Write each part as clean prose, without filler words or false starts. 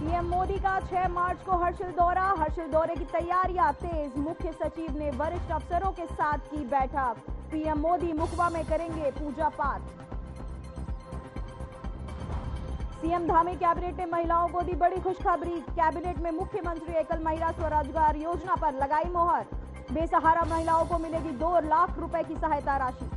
PM Modi का 6 मार्च को हर्षिल दौरा। हर्षिल दौरे की तैयारियां तेज। मुख्य सचिव ने वरिष्ठ अफसरों के साथ की बैठक। पीएम मोदी मुखबा में करेंगे पूजा पाठ। सीएम धामी कैबिनेट ने महिलाओं को दी बड़ी खुशखबरी। कैबिनेट में मुख्यमंत्री एकल महिला स्वरोजगार योजना पर लगाई मोहर। बेसहारा महिलाओं को मिलेगी 2 लाख रुपए की सहायता राशि।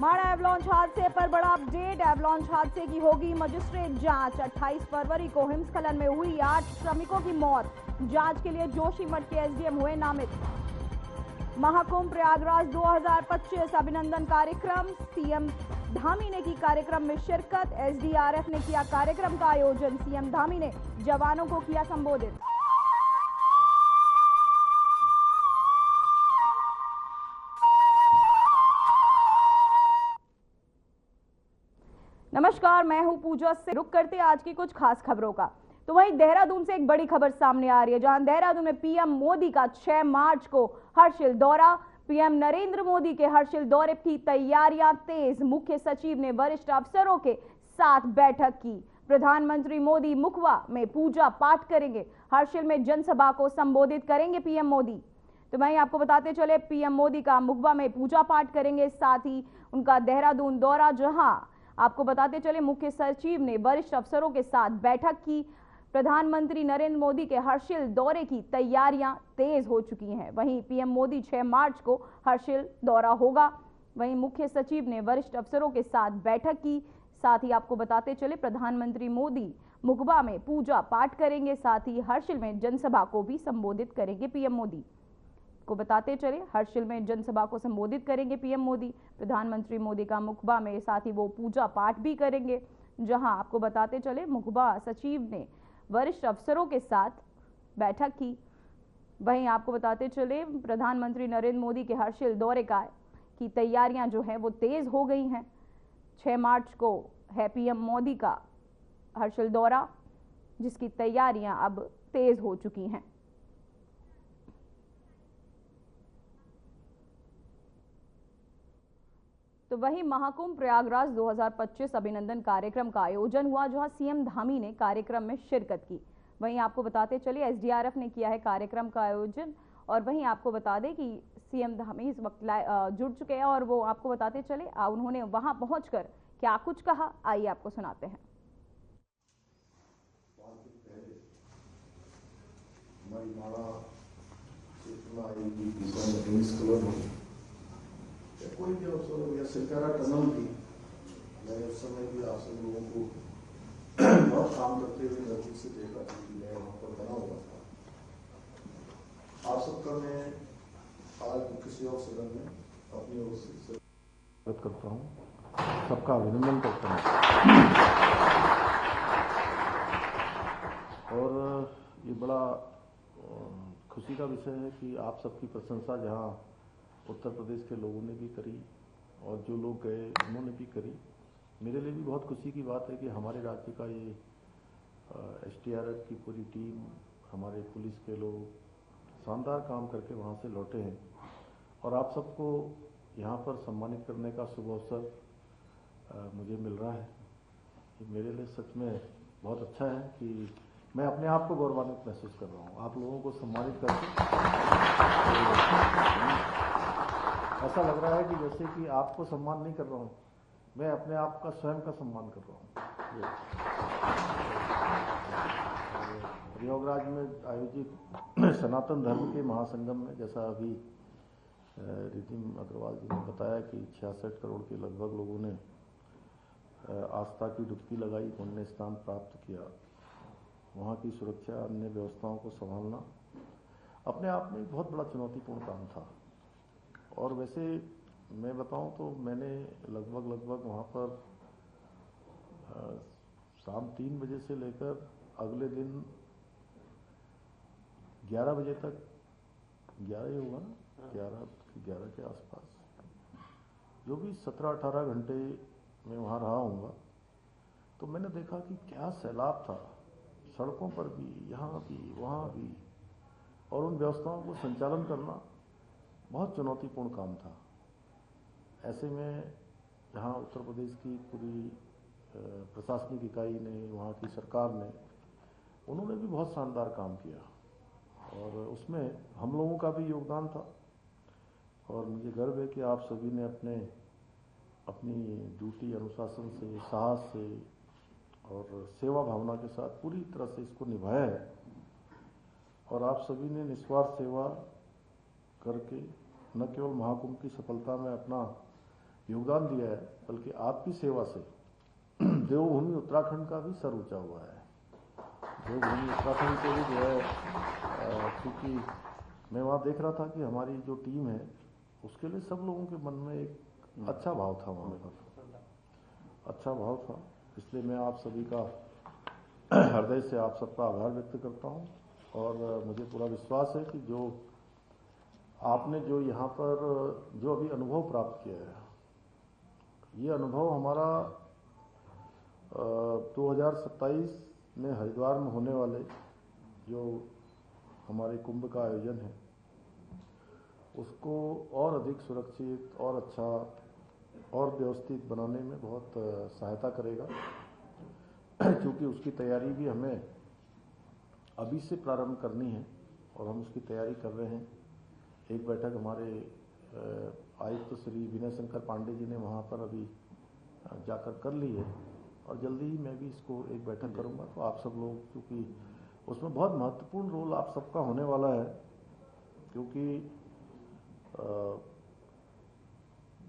माड़ा एवलॉन्च हादसे पर बड़ा अपडेट। एवलॉन्च हादसे की होगी मजिस्ट्रेट जांच। 28 फरवरी को हिमस्खलन में हुई 8 श्रमिकों की मौत। जांच के लिए जोशीमठ के एसडीएम हुए नामित। महाकुंभ प्रयागराज 2025 अभिनंदन कार्यक्रम। सीएम धामी ने की कार्यक्रम में शिरकत। एसडीआरएफ ने किया कार्यक्रम का आयोजन। सीएम धामी ने जवानों को किया संबोधित। नमस्कार, मैं हूं पूजा से। रुक करते आज की कुछ खास खबरों का। तो वहीं देहरादून से एक बड़ी खबर सामने आ रही है, जहां देहरादून में पीएम मोदी का 6 मार्च को हर्षिल दौरा। पीएम नरेंद्र मोदी के हर्षिल दौरे की तैयारियां तेज। मुख्य सचिव ने वरिष्ठ अफसरों के साथ बैठक की। प्रधानमंत्री मोदी मुखबा में पूजा पाठ करेंगे। हर्षिल में जनसभा को संबोधित करेंगे पीएम मोदी। तो वहीं आपको बताते चले, पीएम मोदी का मुखबा में पूजा पाठ करेंगे। साथ ही उनका देहरादून दौरा, जहां आपको बताते चले मुख्य सचिव ने वरिष्ठ अफसरों के साथ बैठक की। प्रधानमंत्री नरेंद्र मोदी के हर्षिल दौरे की तैयारियां तेज हो चुकी हैं। वहीं पीएम मोदी 6 मार्च को हर्षिल दौरा होगा। वहीं मुख्य सचिव ने वरिष्ठ अफसरों के साथ बैठक की। साथ ही आपको बताते चले, प्रधानमंत्री मोदी मुखबा में पूजा पाठ करेंगे। साथ ही हर्षिल में जनसभा को भी संबोधित करेंगे पीएम मोदी। को बताते चले, हर्षिल में जनसभा को संबोधित करेंगे पीएम मोदी। प्रधानमंत्री मोदी का मुखबा में साथ ही वो पूजा पाठ भी करेंगे। जहां आपको बताते चले, मुखबा सचिव ने वरिष्ठ अफसरों के साथ बैठक की। वहीं आपको बताते चले, प्रधानमंत्री नरेंद्र मोदी के हर्षिल दौरे की तैयारियां जो है वो तेज हो गई हैं। 6 मार्च को है पीएम मोदी का हर्षिल दौरा, जिसकी तैयारियां अब तेज हो चुकी हैं। तो वहीं महाकुंभ प्रयागराज 2025 अभिनंदन कार्यक्रम का आयोजन हुआ, जहां सीएम धामी ने कार्यक्रम में शिरकत की। वहीं आपको बताते चलिए, एसडीआरएफ ने किया है कार्यक्रम का आयोजन। और वहीं आपको बता दें कि सीएम धामी इस वक्त जुड़ चुके हैं और वो आपको बताते चले उन्होंने वहां पहुंचकर क्या कुछ कहा, आइए आपको सुनाते हैं। कोई भी अवसर हो या सरकारा टनल थी, मैं उस समय भी आप सब लोगों को बहुत काम करते हुए नजदीक से देखा था कि मैं वहाँ पर बना हुआ था। आप सबका मैं आज किसी और सदन में अपनी ओर से स्वागत करता हूँ, सबका अभिनंदन करता हूँ। और ये बड़ा खुशी का विषय है कि आप सबकी प्रशंसा जहाँ उत्तर प्रदेश के लोगों ने भी करी और जो लोग गए उन्होंने भी करी। मेरे लिए भी बहुत खुशी की बात है कि हमारे राज्य का ये एसडीआरएफ की पूरी टीम, हमारे पुलिस के लोग शानदार काम करके वहाँ से लौटे हैं। और आप सबको यहाँ पर सम्मानित करने का शुभ अवसर मुझे मिल रहा है। मेरे लिए सच में बहुत अच्छा है कि मैं अपने आप को गौरवान्वित महसूस कर रहा हूँ। आप लोगों को सम्मानित करके ऐसा लग रहा है कि जैसे कि आपको सम्मान नहीं कर रहा हूँ, मैं अपने आप का स्वयं का सम्मान कर रहा हूँ। प्रयागराज में आयोजित सनातन धर्म के महासंगम में, जैसा अभी रितिम अग्रवाल जी ने बताया कि 66 करोड़ के लगभग लोगों ने आस्था की डुबकी लगाई, पुण्य स्थान प्राप्त किया। वहाँ की सुरक्षा, अन्य व्यवस्थाओं को संभालना अपने आप में बहुत बड़ा चुनौतीपूर्ण काम था। और वैसे मैं बताऊं तो मैंने लगभग वहाँ पर शाम 3 बजे से लेकर अगले दिन 11 बजे तक, 11 ही होगा ना, 11 के आसपास, जो भी 17-18 घंटे मैं वहाँ रहा हूँगा, तो मैंने देखा कि क्या सैलाब था, सड़कों पर भी, यहाँ भी, वहाँ भी। और उन व्यवस्थाओं को संचालन करना बहुत चुनौतीपूर्ण काम था। ऐसे में जहाँ उत्तर प्रदेश की पूरी प्रशासनिक इकाई ने, वहाँ की सरकार ने, उन्होंने भी बहुत शानदार काम किया और उसमें हम लोगों का भी योगदान था। और मुझे गर्व है कि आप सभी ने अपनी ड्यूटी अनुशासन से, साहस से और सेवा भावना के साथ पूरी तरह से इसको निभाया है। और आप सभी ने निस्वार्थ सेवा करके न केवल महाकुंभ की सफलता में अपना योगदान दिया है, बल्कि आपकी सेवा से देवभूमि उत्तराखंड का भी सर ऊंचा हुआ है। देवभूमि उत्तराखंड से भी जो है, क्योंकि मैं वहाँ देख रहा था कि हमारी जो टीम है उसके लिए सब लोगों के मन में एक अच्छा भाव था, वहाँ पर अच्छा भाव था। इसलिए मैं आप सभी का हृदय से आप सबका आभार व्यक्त करता हूँ। और मुझे पूरा विश्वास है कि जो आपने जो यहाँ पर जो अभी अनुभव प्राप्त किया है, ये अनुभव हमारा 2027 में हरिद्वार में होने वाले जो हमारे कुंभ का आयोजन है उसको और अधिक सुरक्षित और अच्छा और व्यवस्थित बनाने में बहुत सहायता करेगा, क्योंकि उसकी तैयारी भी हमें अभी से प्रारंभ करनी है और हम उसकी तैयारी कर रहे हैं। एक बैठक हमारे आयुक्त श्री विनय शंकर पांडे जी ने वहाँ पर अभी जाकर कर ली है और जल्दी ही मैं भी इसको एक बैठक करूँगा। तो आप सब लोग, क्योंकि उसमें बहुत महत्वपूर्ण रोल आप सबका होने वाला है, क्योंकि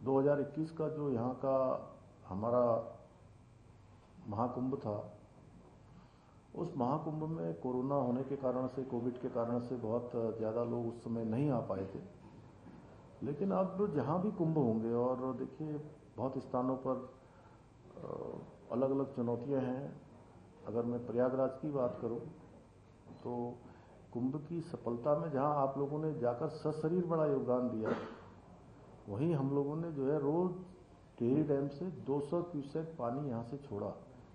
2021 का जो यहाँ का हमारा महाकुंभ था, उस महाकुंभ में कोरोना होने के कारण से, कोविड के कारण से बहुत ज़्यादा लोग उस समय नहीं आ पाए थे। लेकिन अब जहाँ भी कुंभ होंगे, और देखिए बहुत स्थानों पर अलग अलग चुनौतियाँ हैं। अगर मैं प्रयागराज की बात करूँ तो कुंभ की सफलता में जहाँ आप लोगों ने जाकर सशरीर बड़ा योगदान दिया, वहीं हम लोगों ने जो है रोज टिहरी डैम से 200 क्यूसेक पानी यहाँ से छोड़ा,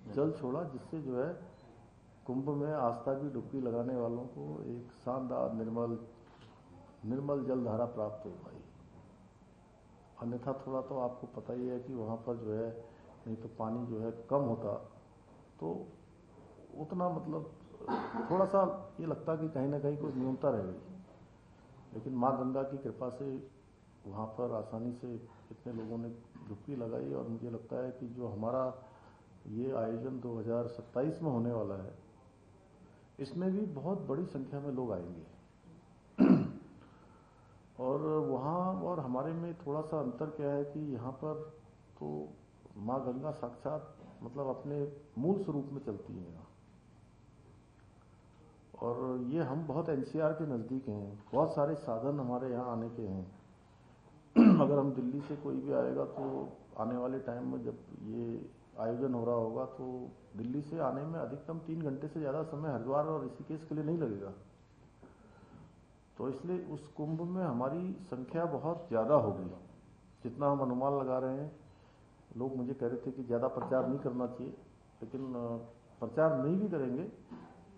जल छोड़ा, जिससे जो है कुंभ में आस्था की डुबकी लगाने वालों को एक शानदार निर्मल जलधारा प्राप्त हो पाई। अन्यथा थोड़ा तो आपको पता ही है कि वहाँ पर जो है नहीं तो पानी जो है कम होता तो उतना मतलब थोड़ा सा ये लगता कि कहीं ना कहीं कुछ न्यूनता रह गई। लेकिन माँ गंगा की कृपा से वहाँ पर आसानी से इतने लोगों ने डुबकी लगाई और मुझे लगता है कि जो हमारा ये आयोजन 2027 में होने वाला है, इसमें भी बहुत बड़ी संख्या में लोग आएंगे। और वहाँ और हमारे में थोड़ा सा अंतर क्या है कि यहाँ पर तो माँ गंगा साक्षात मतलब अपने मूल स्वरूप में चलती है यहाँ, और ये हम बहुत एनसीआर के नज़दीक हैं, बहुत सारे साधन हमारे यहाँ आने के हैं। अगर हम दिल्ली से कोई भी आएगा तो आने वाले टाइम में जब ये आयोजन हो रहा होगा तो दिल्ली से आने में अधिकतम 3 घंटे से ज़्यादा समय हरिद्वार और ऋषिकेश के लिए नहीं लगेगा। तो इसलिए उस कुंभ में हमारी संख्या बहुत ज़्यादा होगी, जितना हम अनुमान लगा रहे हैं। लोग मुझे कह रहे थे कि ज़्यादा प्रचार नहीं करना चाहिए, लेकिन प्रचार नहीं भी करेंगे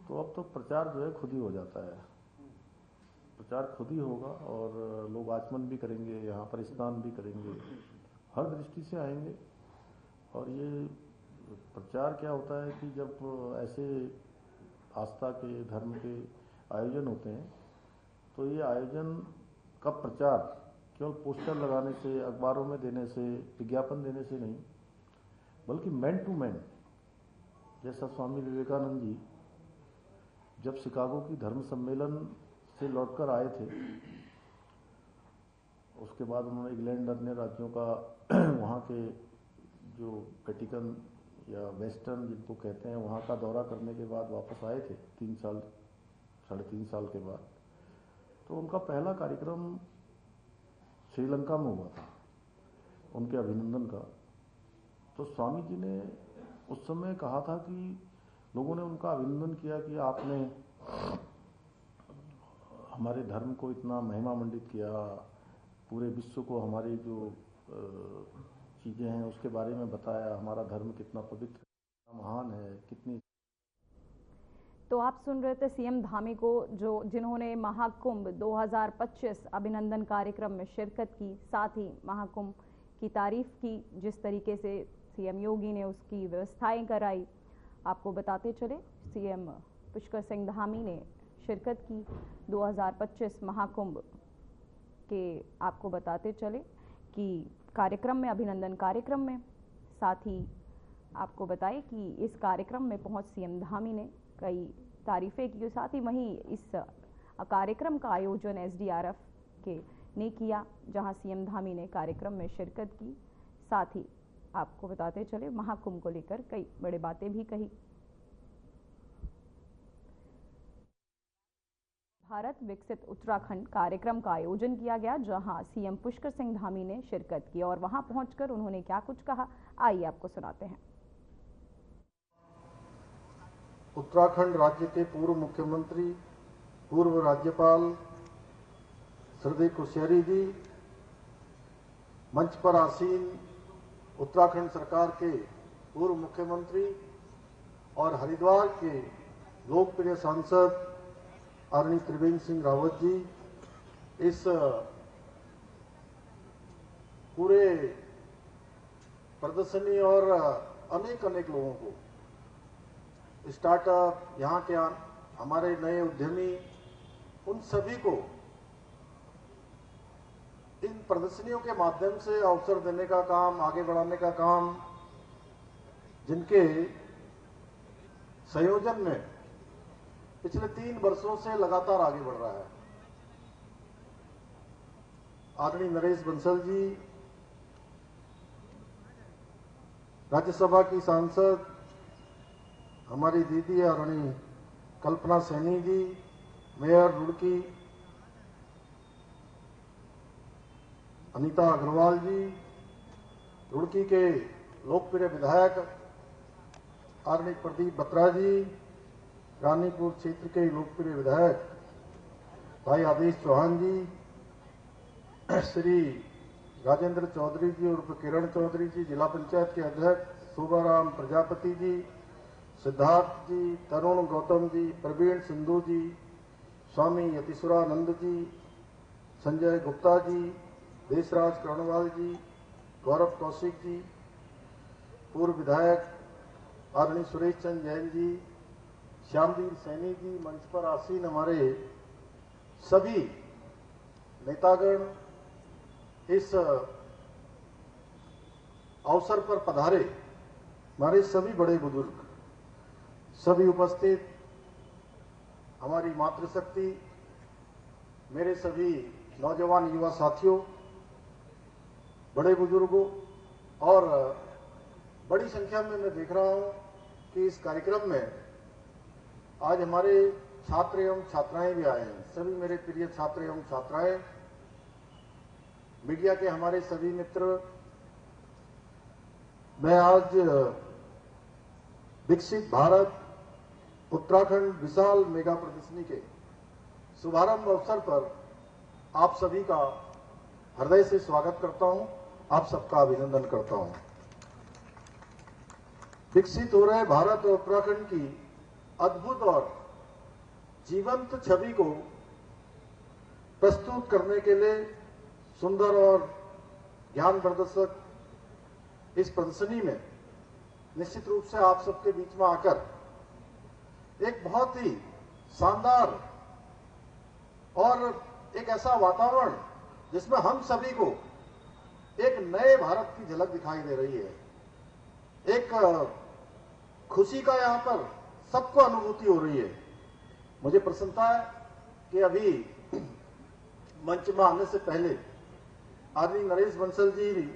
तो अब तो प्रचार जो है खुद ही हो जाता है, प्रचार खुद ही होगा और लोग आचमन भी करेंगे, यहाँ पर स्नान भी करेंगे, हर दृष्टि से आएंगे। और ये प्रचार क्या होता है कि जब ऐसे आस्था के धर्म के आयोजन होते हैं तो ये आयोजन का प्रचार केवल पोस्टर लगाने से, अखबारों में देने से, विज्ञापन देने से नहीं, बल्कि मैन टू मैन, जैसा स्वामी विवेकानंद जी जब शिकागो की धर्म सम्मेलन से लौटकर आए थे, उसके बाद उन्होंने इंग्लैंड अन्य राज्यों का वहाँ के जो वेटिकन या वेस्टर्न जिनको कहते हैं वहाँ का दौरा करने के बाद वापस आए थे 3 साल 3.5 साल के बाद। तो उनका पहला कार्यक्रम श्रीलंका में हुआ था, उनके अभिनंदन का। तो स्वामी जी ने उस समय कहा था कि लोगों ने उनका अभिनंदन किया कि आपने हमारे धर्म को इतना महिमा मंडित किया, पूरे विश्व को हमारी जो चीज़ें हैं उसके बारे में बताया, हमारा धर्म कितना पवित्र, कितना महान है, कितनी। तो आप सुन रहे थे सीएम धामी को, जिन्होंने महाकुंभ 2025 अभिनंदन कार्यक्रम में शिरकत की, साथ ही महाकुंभ की तारीफ की, जिस तरीके से सीएम योगी ने उसकी व्यवस्थाएं कराई। आपको बताते चले सीएम पुष्कर सिंह धामी ने शिरकत की 2025 महाकुंभ के। आपको बताते चले कि कार्यक्रम में, अभिनंदन कार्यक्रम में, साथ ही आपको बताएं कि इस कार्यक्रम में पहुंच सीएम धामी ने कई तारीफें की। साथ ही वहीं इस कार्यक्रम का आयोजन एसडीआरएफ के ने किया, जहां सीएम धामी ने कार्यक्रम में शिरकत की। साथ ही आपको बताते चले महाकुंभ को लेकर कई बड़ी बातें भी कही। भारत विकसित उत्तराखंड कार्यक्रम का आयोजन किया गया, जहां सीएम पुष्कर सिंह धामी ने शिरकत की और वहां पहुंचकर उन्होंने क्या कुछ कहा, आइए आपको सुनाते हैं। उत्तराखंड राज्य के पूर्व मुख्यमंत्री, पूर्व राज्यपाल श्रीदेवी कोश्यारी जी, मंच पर आसीन उत्तराखंड सरकार के पूर्व मुख्यमंत्री और हरिद्वार के लोकप्रिय सांसद आदरणीय त्रिवेंद्र सिंह रावत जी, इस पूरे प्रदर्शनी और अनेक लोगों को, स्टार्टअप, यहाँ के हमारे नए उद्यमी, उन सभी को इन प्रदर्शनियों के माध्यम से अवसर देने का काम, आगे बढ़ाने का काम, जिनके संयोजन में पिछले 3 वर्षों से लगातार आगे बढ़ रहा है। आदरणीय नरेश बंसल जी, राज्यसभा की सांसद हमारी दीदी आदरणीय कल्पना सैनी जी, मेयर रुड़की अनीता अग्रवाल जी, रुड़की के लोकप्रिय विधायक आदरणीय प्रदीप बत्रा जी, रानीपुर क्षेत्र के लोकप्रिय विधायक भाई आदेश चौहान जी, श्री राजेंद्र चौधरी जी उर्फ किरण चौधरी जी, जिला पंचायत के अध्यक्ष शोभाराम प्रजापति जी, सिद्धार्थ जी, तरुण गौतम जी, प्रवीण सिंधु जी, स्वामी यतीश्वरानंद जी, संजय गुप्ता जी, देशराज कर्णवाल जी, गौरव कौशिक जी, पूर्व विधायक आदरणीय सुरेश चंद जैन जी, श्यामवीर सैनी जी, मंच पर आसीन हमारे सभी नेतागण, इस अवसर पर पधारे हमारे सभी बड़े बुजुर्ग, सभी उपस्थित हमारी मातृशक्ति, मेरे सभी नौजवान युवा साथियों, बड़े बुजुर्गों, और बड़ी संख्या में मैं देख रहा हूं कि इस कार्यक्रम में आज हमारे छात्र एवं छात्राएं भी आए हैं। सभी मेरे प्रिय छात्र एवं छात्राएं, मीडिया के हमारे सभी मित्र, मैं आज विकसित भारत उत्तराखंड विशाल मेगा प्रदर्शनी के शुभारंभ अवसर पर आप सभी का हृदय से स्वागत करता हूं, आप सबका अभिनंदन करता हूं। विकसित हो रहे भारत और उत्तराखंड की अद्भुत और जीवंत छवि को प्रस्तुत करने के लिए सुंदर और ज्ञानवर्धक इस प्रदर्शनी में निश्चित रूप से आप सबके बीच में आकर एक बहुत ही शानदार और एक ऐसा वातावरण जिसमें हम सभी को एक नए भारत की झलक दिखाई दे रही है, एक खुशी का यहाँ पर सबको अनुभूति हो रही है। मुझे प्रसन्नता है कि अभी मंच में आने से पहले आदरणीय नरेश बंसल जी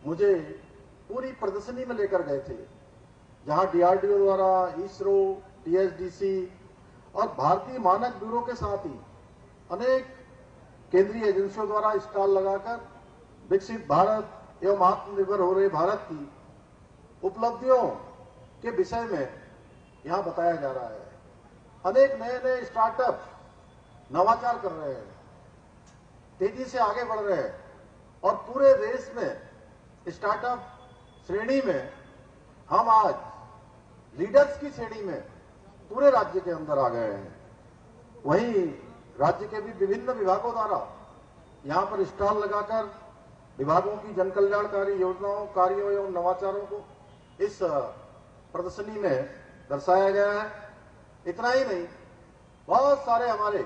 मुझे पूरी प्रदर्शनी में लेकर गए थे, जहां डीआरडीओ द्वारा, इसरो, टीएचडीसी और भारतीय मानक ब्यूरो के साथ ही अनेक केंद्रीय एजेंसियों द्वारा स्टॉल लगाकर विकसित भारत एवं आत्मनिर्भर हो रहे भारत की उपलब्धियों के विषय में यहां बताया जा रहा है। अनेक नए नए स्टार्टअप नवाचार कर रहे हैं, तेजी से आगे बढ़ रहे हैं और पूरे देश में स्टार्टअप श्रेणी में हम आज लीडर्स की श्रेणी में पूरे राज्य के अंदर आ गए हैं। वहीं राज्य के भी विभिन्न विभागों द्वारा यहां पर स्टॉल लगाकर विभागों की जन कल्याणकारी योजनाओं, कार्यों एवं नवाचारों को इस प्रदर्शनी में दर्शाया गया है। इतना ही नहीं, बहुत सारे हमारे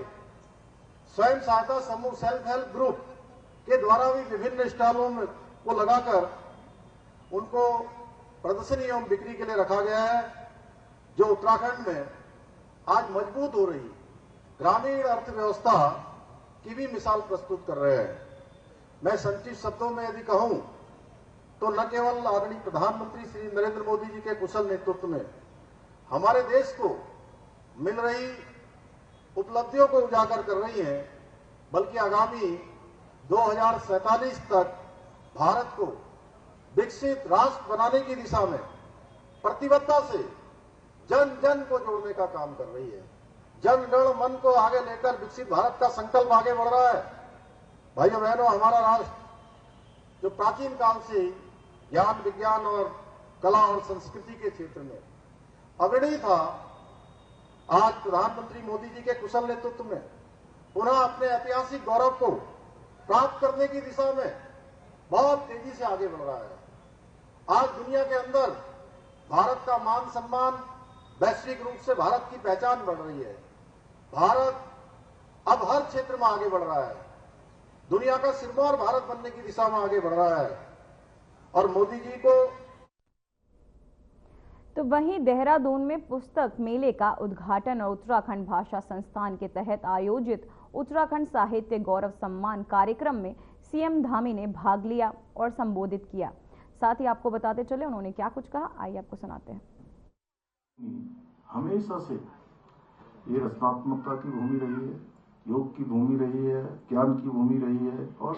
स्वयं सहायता समूह, सेल्फ हेल्प ग्रुप के द्वारा भी विभिन्न स्टॉलों में को लगाकर उनको प्रदर्शनी एवं बिक्री के लिए रखा गया है, जो उत्तराखंड में आज मजबूत हो रही ग्रामीण अर्थव्यवस्था की भी मिसाल प्रस्तुत कर रहे हैं। मैं संक्षिप्त शब्दों में यदि कहूं तो न केवल आदरणीय प्रधानमंत्री श्री नरेंद्र मोदी जी के कुशल नेतृत्व में हमारे देश को मिल रही उपलब्धियों को उजागर कर रही है, बल्कि आगामी 2047 तक भारत को विकसित राष्ट्र बनाने की दिशा में प्रतिबद्धता से जन जन को जोड़ने का काम कर रही है। जन गण मन को आगे लेकर विकसित भारत का संकल्प आगे बढ़ रहा है। भाइयों बहनों, हमारा राष्ट्र जो प्राचीन काल से ज्ञान, विज्ञान और कला और संस्कृति के क्षेत्र में अग्रणी था, आज प्रधानमंत्री मोदी जी के कुशल नेतृत्व में पुनः अपने ऐतिहासिक गौरव को प्राप्त करने की दिशा में बहुत तेजी से आगे बढ़ रहा है। आज दुनिया के अंदर भारत का मान सम्मान, वैश्विक रूप से भारत की पहचान बढ़ रही है। भारत अब हर क्षेत्र में आगे बढ़ रहा है, दुनिया का सिरमौर भारत बनने की दिशा में आगे बढ़ रहा है। और मोदी जी को तो वहीं देहरादून में पुस्तक मेले का उद्घाटन और उत्तराखंड भाषा संस्थान के तहत आयोजित उत्तराखंड साहित्य गौरव सम्मान कार्यक्रम में सीएम धामी ने भाग लिया और संबोधित किया। साथ ही आपको बताते चले उन्होंने क्या कुछ कहा, आइए आपको सुनाते हैं। हमेशा से ये रचनात्मकता की भूमि रही है, योग की भूमि रही है, ज्ञान की भूमि रही है और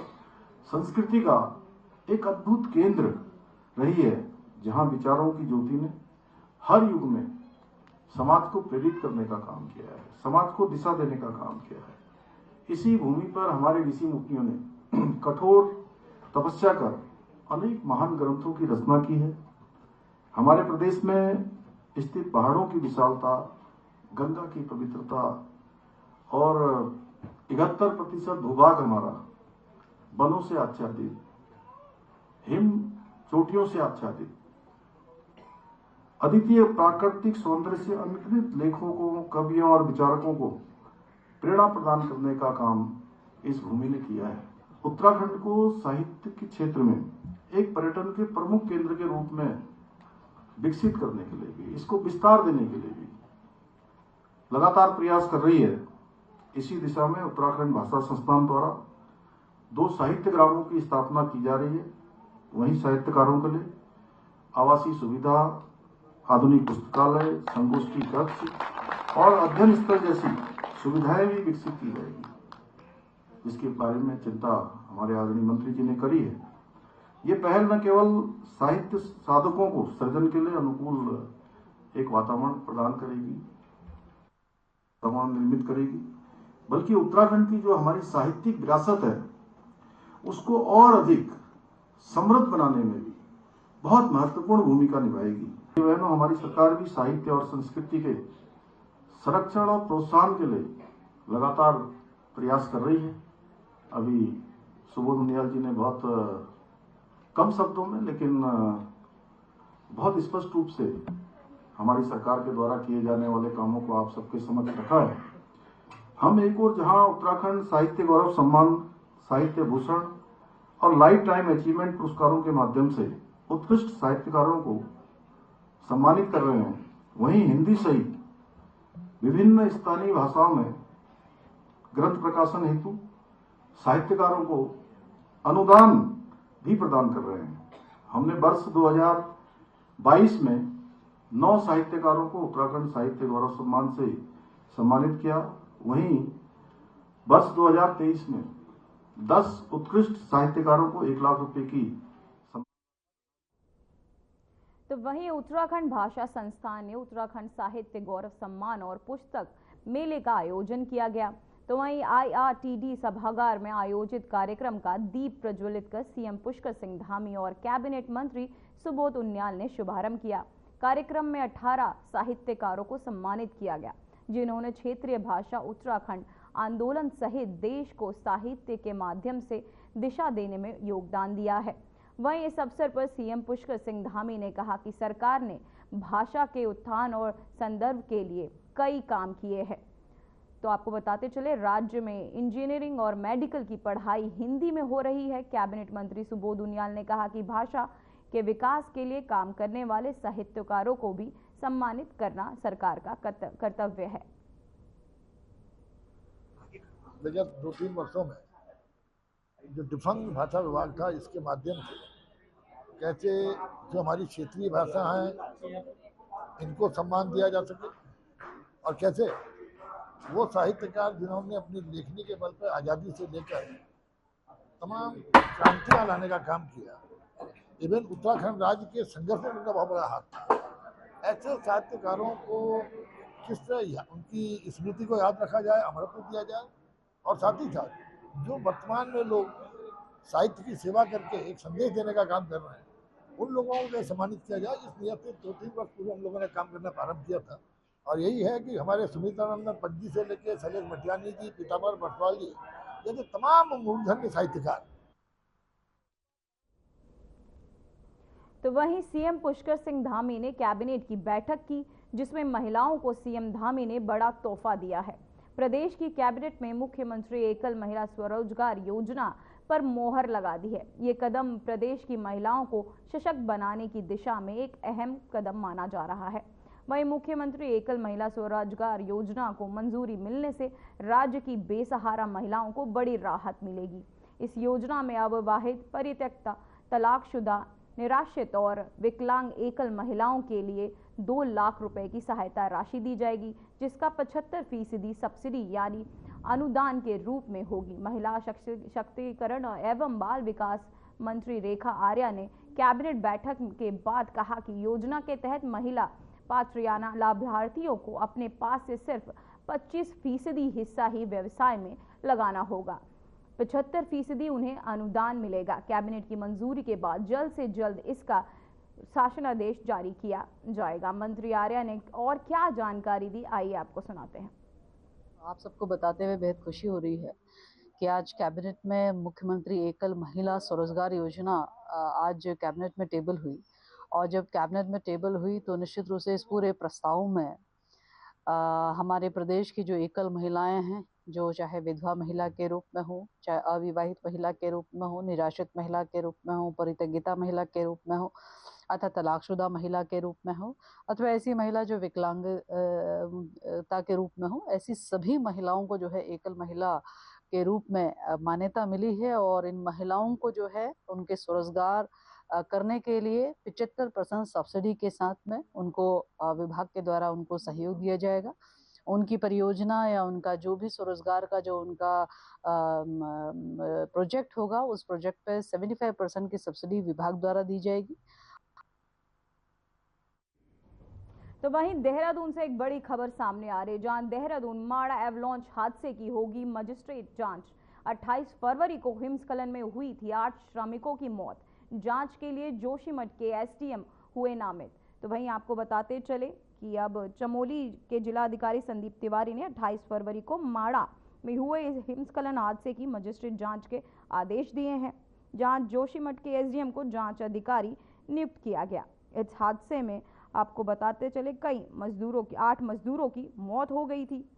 संस्कृति का एक अद्भुत केंद्र रही है, जहां विचारों की ज्योति ने हर युग में समाज को प्रेरित करने का काम किया है, समाज को दिशा देने का काम किया है। इसी भूमि पर हमारे ऋषि मुनियों ने कठोर तपस्या कर अनेक महान ग्रंथों की रचना की है। हमारे प्रदेश में स्थित पहाड़ों की विशालता, गंगा की पवित्रता और 71% भूभाग हमारा वनों से आच्छादित, हिम चोटियों से आच्छादित, अद्वितीय प्राकृतिक सौंदर्य से अनगिनत लेखकों को, कवियों और विचारकों को प्रेरणा प्रदान करने का काम इस भूमि ने किया है। उत्तराखंड को साहित्य के क्षेत्र में एक पर्यटन के प्रमुख केंद्र के रूप में विकसित करने के लिए भी, इसको विस्तार देने के लिए भी लगातार प्रयास कर रही है। इसी दिशा में उत्तराखंड भाषा संस्थान द्वारा 2 साहित्य ग्रामों की स्थापना की जा रही है। वहीं साहित्यकारों के लिए आवासीय सुविधा, आधुनिक पुस्तकालय, संगोष्ठी कक्ष और अध्ययन स्थल जैसी सुविधाएं भी विकसित की जाएगी, जिसके बारे में चिंता हमारे आदरणीय मंत्री जी ने करी है। ये पहल न केवल साहित्य साधकों को सृजन के लिए अनुकूल एक वातावरण प्रदान करेगी, वातावरण निर्मित करेगी, बल्कि उत्तराखंड की जो हमारी साहित्यिक विरासत है उसको और अधिक समृद्ध बनाने में भी बहुत महत्वपूर्ण भूमिका निभाएगी। बहनों, हमारी सरकार भी साहित्य और संस्कृति के संरक्षण और प्रोत्साहन के लिए लगातार प्रयास कर रही है। अभी सुबोध उनियाल जी ने बहुत कम शब्दों में लेकिन बहुत स्पष्ट रूप से हमारी सरकार के द्वारा किए जाने वाले कामों को आप सबके समक्ष रखा है। हम एक और जहां उत्तराखंड साहित्य गौरव सम्मान, साहित्य भूषण और लाइफ टाइम अचीवमेंट पुरस्कारों के माध्यम से उत्कृष्ट साहित्यकारों को सम्मानित कर रहे हैं, वहीं हिंदी सहित विभिन्न स्थानीय भाषाओं में ग्रंथ प्रकाशन हेतु साहित्यकारों को अनुदान भी प्रदान कर रहे हैं। हमने वर्ष 2022 में 9 साहित्यकारों को उत्तराखंड साहित्य गौरव सम्मान से सम्मानित किया। वहीं वर्ष 2023 में 10 उत्कृष्ट साहित्यकारों को 1 लाख रुपए की। तो वहीं उत्तराखंड भाषा संस्थान ने उत्तराखंड साहित्य गौरव सम्मान और पुस्तक मेले का आयोजन किया गया। तो वहीं IRTD सभागार में आयोजित कार्यक्रम का दीप प्रज्वलित कर सीएम पुष्कर सिंह धामी और कैबिनेट मंत्री सुबोध उनियाल ने शुभारंभ किया। कार्यक्रम में 18 साहित्यकारों को सम्मानित किया गया, जिन्होंने क्षेत्रीय भाषा उत्तराखंड आंदोलन सहित देश को साहित्य के माध्यम से दिशा देने में योगदान दिया है। वहीं इस अवसर पर सीएम पुष्कर सिंह धामी ने कहा कि सरकार ने भाषा के उत्थान और संदर्भ के लिए कई काम किए हैं। तो आपको बताते चले, राज्य में इंजीनियरिंग और मेडिकल की पढ़ाई हिंदी में हो रही है। कैबिनेट मंत्री सुबोध उनियाल ने कहा कि भाषा के विकास के लिए काम करने वाले साहित्यकारों को भी सम्मानित करना सरकार का कर्तव्य है। विगत 2-3 वर्षों में जो डिफंग भाषा विभाग था, इसके माध्यम से कैसे जो हमारी क्षेत्रीय भाषा हैं इनको सम्मान दिया जा सके और कैसे वो साहित्यकार जिन्होंने अपनी लेखनी के बल पर आज़ादी से लेकर तमाम क्रांतियाँ लाने का काम किया, इवन उत्तराखंड राज्य के संघर्ष में उनका बहुत बड़ा हाथ था। ऐसे साहित्यकारों को किस तरह उनकी स्मृति को याद रखा जाए, अमरत्व दिया जाए और साथ ही साथ जो वर्तमान में लोग साहित्य की सेवा करके एक संदेश देने का काम कर रहे हैं, उन लोगों को सम्मानित किया जाए। इस नियत से 2-3 वर्ष पूर्व हम लोगों ने काम करना प्रारंभ किया था और यही है कि हमारे सुमित्रानंदन पंत से लेकर शैलेश मटियानी जी, पीताम्बर बटवाल जी जैसे तमाम मूर्धन्य साहित्यकार। तो वहीं सीएम पुष्कर सिंह धामी ने कैबिनेट की बैठक की, जिसमें महिलाओं को सीएम धामी ने बड़ा तोहफा दिया है। प्रदेश की कैबिनेट में मुख्यमंत्री एकल महिला स्वरोजगार योजना पर मोहर लगा दी है। ये कदम प्रदेश की महिलाओं को सशक्त बनाने की दिशा में एक अहम कदम माना जा रहा है। वहीं मुख्यमंत्री एकल महिला स्वरोजगार योजना को मंजूरी मिलने से राज्य की बेसहारा महिलाओं को बड़ी राहत मिलेगी। इस योजना में अविवाहित, परित्यक्ता, तलाकशुदा, निराश्रित और विकलांग एकल महिलाओं के लिए 2 लाख रुपए की सहायता राशि दी जाएगी, जिसका 75% सब्सिडी यानी अनुदान के रूप में होगी। महिला शक्तिकरण एवं बाल विकास मंत्री रेखा आर्या ने कैबिनेट बैठक के बाद कहा कि योजना के तहत महिला पात्र लाभार्थियों को अपने पास से सिर्फ 25% हिस्सा ही व्यवसाय में लगाना होगा। 75% उन्हें अनुदान मिलेगा। कैबिनेट की मंजूरी के बाद जल्द से जल्द इसका शासनादेश जारी किया जाएगा। मंत्री आर्या ने और क्या जानकारी दी, आइए आपको सुनाते हैं। आप सबको बताते हुए बेहद खुशी हो रही है कि आज कैबिनेट में मुख्यमंत्री एकल महिला स्वरोजगार योजना आज कैबिनेट में टेबल हुई और जब कैबिनेट में टेबल हुई तो निश्चित रूप से इस पूरे प्रस्ताव में हमारे प्रदेश की जो एकल महिलाएं हैं, जो चाहे विधवा महिला के रूप में हो, चाहे अविवाहित महिला के रूप में हो, निराश्रित महिला के रूप में हो, परित्यक्ता महिला के रूप में हो अथवा तलाकशुदा महिला के रूप में हो अथवा ऐसी महिला जो विकलांगता के रूप में हो, ऐसी सभी महिलाओं को जो है एकल महिला के रूप में मान्यता मिली है और इन महिलाओं को जो है उनके स्वरोजगार करने के लिए 75% सब्सिडी के साथ में उनको विभाग के द्वारा उनको सहयोग दिया जाएगा। उनकी परियोजना या उनका जो भी स्वरोजगार का जो उनका प्रोजेक्ट होगा, उस प्रोजेक्ट पे 75% की सब्सिडी विभाग द्वारा दी जाएगी। तो वहीं देहरादून से एक बड़ी खबर सामने आ रही है, जहां देहरादून माड़ा एवलॉन्च हादसे की होगी मजिस्ट्रेट जांच। 28 फरवरी को हिमस्खलन में हुई थी 8 श्रमिकों की मौत। जांच के लिए जोशीमठ के एसडीएम हुए नामित। तो वहीं आपको बताते चले कि अब चमोली के जिलाधिकारी संदीप तिवारी ने 28 फरवरी को माड़ा में हुए हिमस्खलन हादसे की मजिस्ट्रेट जांच के आदेश दिए हैं, जहां जोशीमठ के एसडीएम को जांच अधिकारी नियुक्त किया गया। इस हादसे में आपको बताते चले कई मजदूरों की 8 मजदूरों की मौत हो गई थी।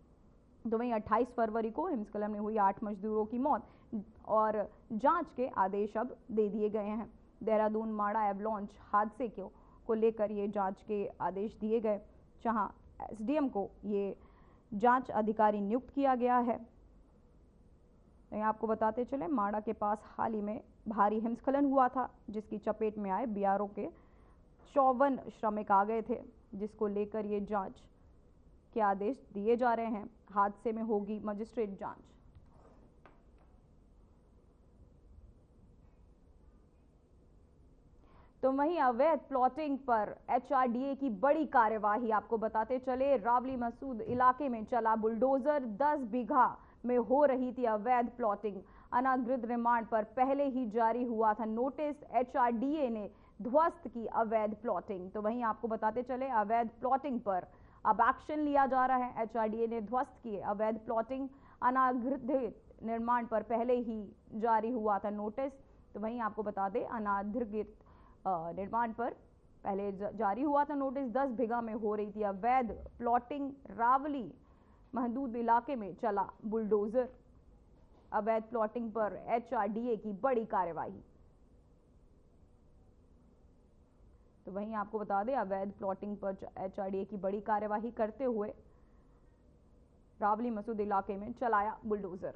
तो वहीं 28 फरवरी को हिमस्खलन में हुई 8 मजदूरों की मौत और जांच के आदेश अब दे दिए गए हैं। देहरादून माड़ा एवलॉन्च हादसे को लेकर ये जांच के आदेश दिए गए, जहां एसडीएम को ये जांच अधिकारी नियुक्त किया गया है। तो आपको बताते चले माड़ा के पास हाल ही में भारी हिमस्खलन हुआ था, जिसकी चपेट में आए बीआरओ के 54 श्रमिक आ गए थे, जिसको लेकर ये जांच के आदेश दिए जा रहे हैं। हादसे में होगी मजिस्ट्रेट जांच। तो वहीं अवैध प्लॉटिंग पर एचआरडीए की बड़ी कार्यवाही आपको बताते चले। रावली मसूद इलाके में चला बुलडोजर। 10 बीघा में हो रही थी अवैध प्लॉटिंग। अनाधिकृत निर्माण पर पहले ही जारी हुआ था नोटिस। एचआरडीए ने ध्वस्त की अवैध प्लॉटिंग। तो वहीं आपको बताते चले अवैध प्लॉटिंग पर अब एक्शन लिया जा रहा है। एचआरडीए ने ध्वस्त की अवैध प्लॉटिंग। अनाधिकृत निर्माण पर पहले ही जारी हुआ था नोटिस। तो वहीं आपको बता दें, अनाधिकृत निर्माण पर पहले जारी हुआ था नोटिस। 10 बीघा में हो रही थी अवैध प्लॉटिंग। रावली महदूद इलाके में चला बुलडोजर। अवैध प्लॉटिंग पर HRDA की बड़ी कार्रवाई। तो वहीं आपको बता दें, अवैध प्लॉटिंग पर HRDA की बड़ी कार्यवाही करते हुए रावली मसूद इलाके में चलाया बुलडोजर।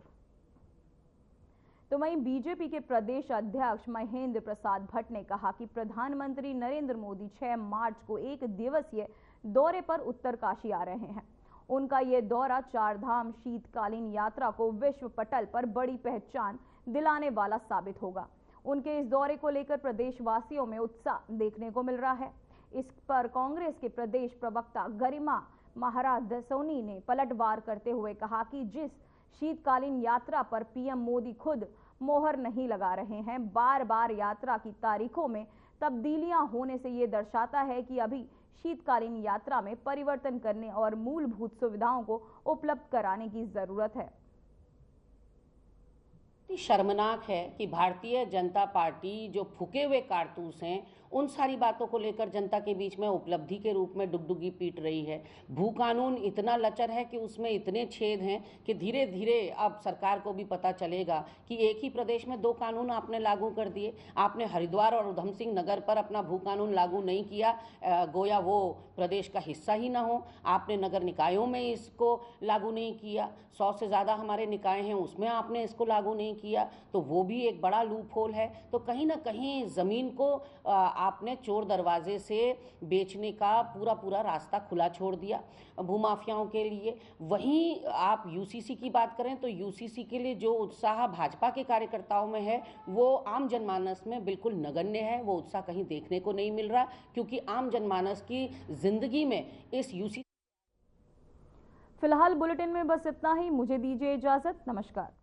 तो वहीं बीजेपी के प्रदेश अध्यक्ष महेंद्र प्रसाद भट्ट ने कहा कि प्रधानमंत्री नरेंद्र मोदी 6 मार्च को एक दिवसीय दौरे पर उत्तरकाशी आ रहे हैं। उनका ये दौरा 4 धाम शीतकालीन यात्रा को विश्व पटल पर बड़ी पहचान दिलाने वाला साबित होगा। उनके इस दौरे को लेकर प्रदेशवासियों में उत्साह देखने को मिल रहा है। इस पर कांग्रेस के प्रदेश प्रवक्ता गरिमा महाराज दसोनी ने पलटवार करते हुए कहा कि जिस शीतकालीन यात्रा पर पीएम मोदी खुद मोहर नहीं लगा रहे हैं, बार बार यात्रा की तारीखों में तब्दीलियां होने से ये दर्शाता है कि अभी शीतकालीन यात्रा में परिवर्तन करने और मूलभूत सुविधाओं को उपलब्ध कराने की जरूरत है। शर्मनाक है कि भारतीय जनता पार्टी जो फूके हुए कारतूस हैं, उन सारी बातों को लेकर जनता के बीच में उपलब्धि के रूप में डुगडुगी पीट रही है। भू कानून इतना लचर है कि उसमें इतने छेद हैं कि धीरे धीरे अब सरकार को भी पता चलेगा कि एक ही प्रदेश में 2 कानून आपने लागू कर दिए। आपने हरिद्वार और उधम सिंह नगर पर अपना भू कानून लागू नहीं किया, गोया वो प्रदेश का हिस्सा ही ना हो। आपने नगर निकायों में इसको लागू नहीं किया। 100 से ज़्यादा हमारे निकाय हैं, उसमें आपने इसको लागू नहीं किया, तो वो भी एक बड़ा लूप होल है। तो कहीं ना कहीं ज़मीन को आपने चोर दरवाजे से बेचने का पूरा रास्ता खुला छोड़ दिया भूमाफियाओं के लिए। वहीं आप यूसीसी की बात करें तो यूसीसी के लिए जो उत्साह भाजपा के कार्यकर्ताओं में है, वो आम जनमानस में बिल्कुल नगण्य है। वो उत्साह कहीं देखने को नहीं मिल रहा, क्योंकि आम जनमानस की जिंदगी में इस यूसीसी। फिलहाल बुलेटिन में बस इतना ही। मुझे दीजिए इजाजत। नमस्कार।